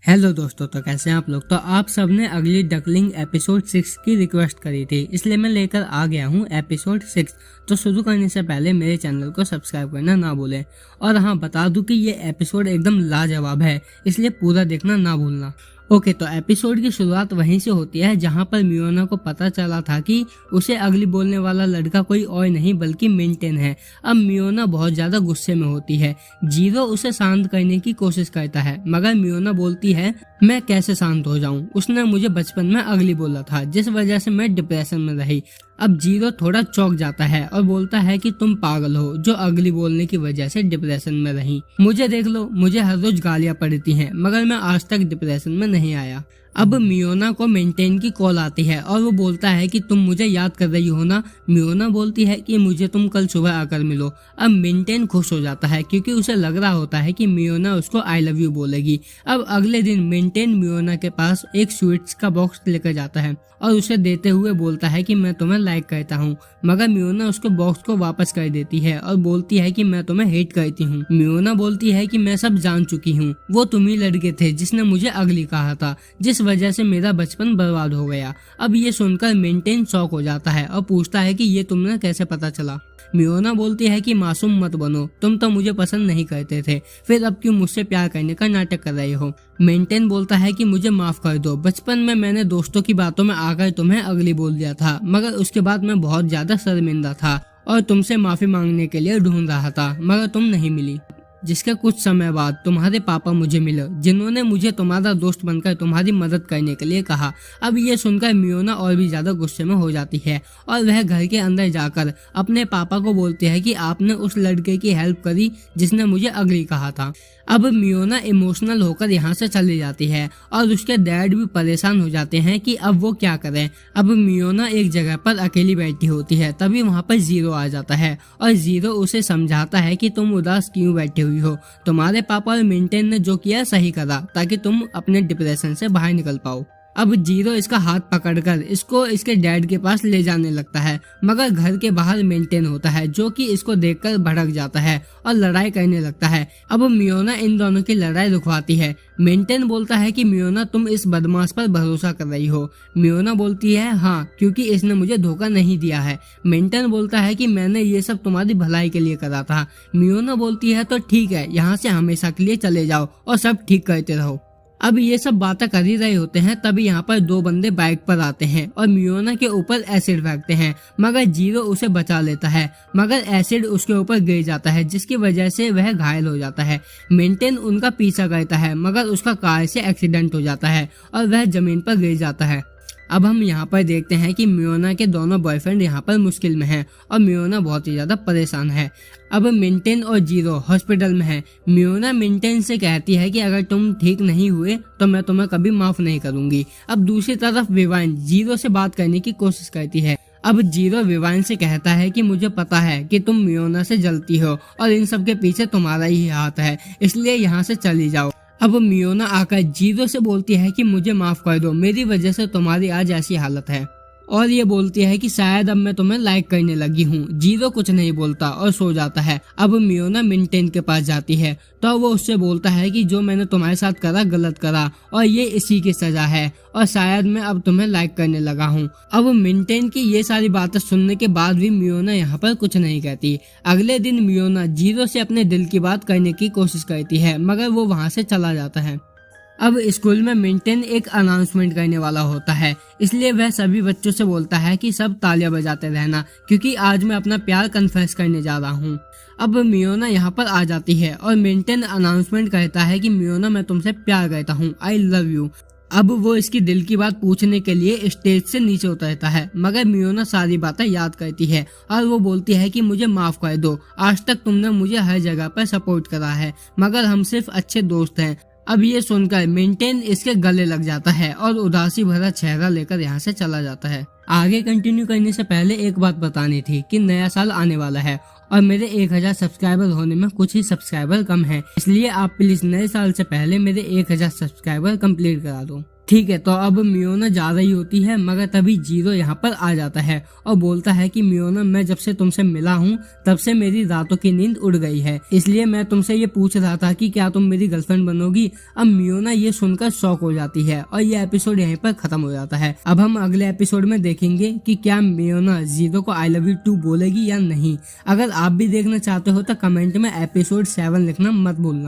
Hello दोस्तों, तो कैसे हैं आप लोग। तो आप सबने अगली डकलिंग एपिसोड 6 की रिक्वेस्ट करी थी, इसलिए मैं लेकर आ गया हूं एपिसोड 6। तो शुरू करने से पहले मेरे चैनल को सब्सक्राइब करना ना भूलें। और हाँ, बता दूं कि ये एपिसोड एकदम लाजवाब है, इसलिए पूरा देखना ना भूलना। ओके, तो एपिसोड की शुरुआत वहीं से होती है जहां पर मियोना को पता चला था कि उसे अगली बोलने वाला लड़का कोई और नहीं बल्कि मिंटेन है। अब मियोना बहुत ज्यादा गुस्से में होती है। जीरो उसे शांत करने की कोशिश करता है, मगर मियोना बोलती है मैं कैसे शांत हो जाऊं, उसने मुझे बचपन में अगली बोला था, जिस वजह से मैं डिप्रेशन में रही। अब जीरो थोड़ा चौंक जाता है और बोलता है कि तुम पागल हो जो अगली बोलने की वजह से डिप्रेशन में रही। मुझे देख लो, मुझे हर रोज गालियां पड़ती हैं, मगर मैं आज तक डिप्रेशन में नहीं आया। अब मियोना को मेंटेन की कॉल आती है और वो बोलता है कि तुम मुझे याद कर रही हो ना। मियोना बोलती है कि मुझे तुम कल सुबह आकर मिलो। अब मेंटेन खुश हो जाता है क्योंकि उसे लग रहा होता है कि मियोना उसको आई लव यू बोलेगी। अब अगले दिन मेंटेन मियोना के पास एक स्वीट्स का बॉक्स लेकर जाता है और उसे देते हुए बोलता है कि मैं तुम्हें लाइक करता हूँ, मगर मियोना उसको बॉक्स को वापस कर देती है और बोलती है कि मैं तुम्हें हेट करती हूँ। मियोना बोलती है कि मैं सब जान चुकी हूँ, वो तुम ही लड़के थे जिसने मुझे अगली कहा था, जिस वजह से मेरा बचपन बर्बाद हो गया। अब ये सुनकर मेंटेन शॉक हो जाता है और पूछता है कि ये तुमने कैसे पता चला। मियोना बोलती है कि मासूम मत बनो, तुम तो मुझे पसंद नहीं करते थे, फिर अब क्यों मुझसे प्यार करने का नाटक कर रहे हो। मेंटेन बोलता है कि मुझे माफ कर दो, बचपन में मैंने दोस्तों की बातों में आकर तुम्हें अगली बोल दिया था, मगर उसके बाद मैं बहुत ज्यादा शर्मिंदा था और तुमसे माफी मांगने के लिए ढूंढ रहा था, मगर तुम नहीं मिली। जिसके कुछ समय बाद तुम्हारे पापा मुझे मिले, जिन्होंने मुझे तुम्हारा दोस्त बनकर तुम्हारी मदद करने के लिए कहा। अब ये सुनकर मियोना और भी ज्यादा गुस्से में हो जाती है और वह घर के अंदर जाकर अपने पापा को बोलती है कि आपने उस लड़के की हेल्प करी जिसने मुझे अगली कहा था। अब मियोना इमोशनल होकर यहाँ से चली जाती है और उसके डैड भी परेशान हो जाते हैं कि अब वो क्या करें। अब मियोना एक जगह पर अकेली बैठी होती है, तभी वहाँ पर जीरो आ जाता है और जीरो उसे समझाता है कि तुम उदास क्यों बैठी हुई हो, तुम्हारे पापा और मेंटेन ने जो किया सही करा ताकि तुम अपने डिप्रेशन से बाहर निकल पाओ। अब जीरो इसका हाथ पकड़कर इसको इसके डैड के पास ले जाने लगता है, मगर घर के बाहर मेंटेन होता है जो कि इसको देखकर भड़क जाता है और लड़ाई करने लगता है। अब मियोना इन दोनों की लड़ाई रुकवाती है। मेंटेन बोलता है कि मियोना तुम इस बदमाश पर भरोसा कर रही हो। मियोना बोलती है हाँ, क्योंकि इसने मुझे धोखा नहीं दिया है। मेंटेन बोलता है कि मैंने ये सब तुम्हारी भलाई के लिए करा था। मियोना बोलती है तो ठीक है, यहाँ से हमेशा के लिए चले जाओ और सब ठीक करते रहो। अब ये सब बातें कर ही रहे होते हैं, तभी यहाँ पर दो बंदे बाइक पर आते हैं और मियोना के ऊपर एसिड फेंकते हैं, मगर जीरो उसे बचा लेता है, मगर एसिड उसके ऊपर गिर जाता है जिसकी वजह से वह घायल हो जाता है। मेंटेन उनका पीछा करता है, मगर उसका कार से एक्सीडेंट हो जाता है और वह जमीन पर गिर जाता है। अब हम यहाँ पर देखते हैं कि मियोना के दोनों बॉयफ्रेंड यहाँ पर मुश्किल में हैं और मियोना बहुत ही ज्यादा परेशान है। अब मेंटेन और जीरो हॉस्पिटल में है। मियोना मेंटेन से कहती है कि अगर तुम ठीक नहीं हुए तो मैं तुम्हें कभी माफ नहीं करूंगी। अब दूसरी तरफ विवाइन जीरो से बात करने की कोशिश करती है। अब जीरो विवाइन से कहता है कि मुझे पता है कि तुम मियोना से जलती हो और इन सब के पीछे तुम्हारा ही हाथ है, इसलिए यहाँ से चली जाओ। अब मियोना आकर जीरो से बोलती है कि मुझे माफ कर दो, मेरी वजह से तुम्हारी आज ऐसी हालत है, और ये बोलती है कि शायद अब मैं तुम्हें लाइक करने लगी हूँ। जीरो कुछ नहीं बोलता और सो जाता है। अब मियोना मेंटेन के पास जाती है तो वो उससे बोलता है कि जो मैंने तुम्हारे साथ करा गलत करा और ये इसी की सजा है, और शायद मैं अब तुम्हें लाइक करने लगा हूँ। अब मेंटेन की ये सारी बातें सुनने के बाद भी मियोना यहाँ पर कुछ नहीं कहती। अगले दिन मियोना जीरो से अपने दिल की बात करने की कोशिश करती है, मगर वो वहाँ से चला जाता है। अब स्कूल में मेंटेन एक अनाउंसमेंट करने वाला होता है, इसलिए वह सभी बच्चों से बोलता है कि सब तालियां बजाते रहना, क्योंकि आज मैं अपना प्यार कन्फेस करने जा रहा हूँ। अब मियोना यहाँ पर आ जाती है और मेंटेन अनाउंसमेंट करता है कि मियोना मैं तुमसे प्यार करता हूँ, आई लव यू। अब वो इसकी दिल की बात पूछने के लिए स्टेज से नीचे उतरता है, मगर मियोना सारी बातें याद करती है और वो बोलती है कि मुझे माफ कर दो, आज तक तुमने मुझे हर जगह पर सपोर्ट करा है, मगर हम सिर्फ अच्छे दोस्त हैं। अब ये सुनकर मेंटेन इसके गले लग जाता है और उदासी भरा चेहरा लेकर यहाँ से चला जाता है। आगे कंटिन्यू करने से पहले एक बात बतानी थी कि नया साल आने वाला है और मेरे 1000 सब्सक्राइबर होने में कुछ ही सब्सक्राइबर कम हैं, इसलिए आप प्लीज नए साल से पहले मेरे 1000 सब्सक्राइबर कंप्लीट करा दो। ठीक है, तो अब मियोना जा रही होती है मगर तभी जीरो यहाँ पर आ जाता है और बोलता है कि मियोना, मैं जब से तुमसे मिला हूँ तब से मेरी रातों की नींद उड़ गई है, इसलिए मैं तुमसे ये पूछ रहा था कि क्या तुम मेरी गर्लफ्रेंड बनोगी। अब मियोना ये सुनकर शॉक हो जाती है और ये एपिसोड यहीं पर खत्म हो जाता है। अब हम अगले एपिसोड में देखेंगे कि क्या मियोना जीरो को आई लव यू टू बोलेगी या नहीं। अगर आप भी देखना चाहते हो तो कमेंट में एपिसोड 7 लिखना मत भूलना।